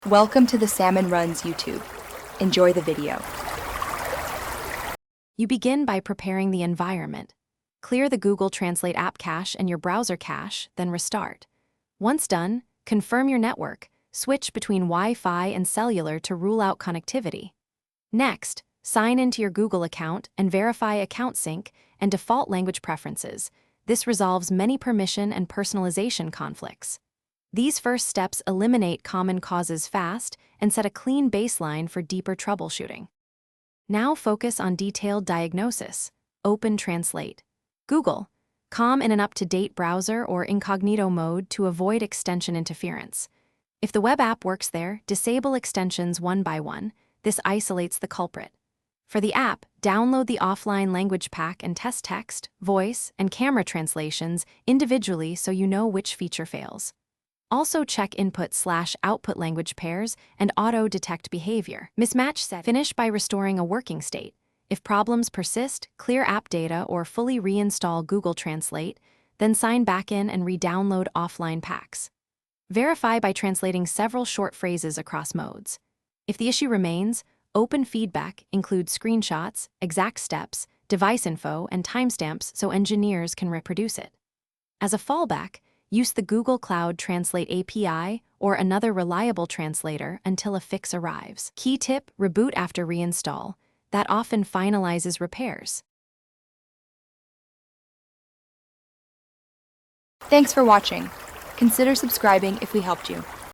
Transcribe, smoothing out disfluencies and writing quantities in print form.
Welcome to the Salmon Runs YouTube. Enjoy the video. You begin by preparing the environment. Clear the Google Translate app cache and your browser cache, then restart. Once done, confirm your network. Switch between Wi-Fi and cellular to rule out connectivity. Next, sign into your Google account and verify account sync and default language preferences. This resolves many permission and personalization conflicts. These first steps eliminate common causes fast and set a clean baseline for deeper troubleshooting. Now focus on detailed diagnosis. Open Translate. Google. Com in an up-to-date browser or incognito mode to avoid extension interference. If the web app works there, disable extensions one by one. This isolates the culprit. For the app, download the offline language pack and test text, voice, and camera translations individually so you know which feature fails. Also check input/output language pairs and auto-detect behavior. Mismatch set. Finish by restoring a working state. If problems persist, clear app data or fully reinstall Google Translate, then sign back in and re-download offline packs. Verify by translating several short phrases across modes. If the issue remains, open feedback, include screenshots, exact steps, device info, and timestamps so engineers can reproduce it. As a fallback, use the Google Cloud Translate API or another reliable translator until a fix arrives. Key tip: reboot after reinstall. That often finalizes repairs. Thanks for watching. Consider subscribing if we helped you.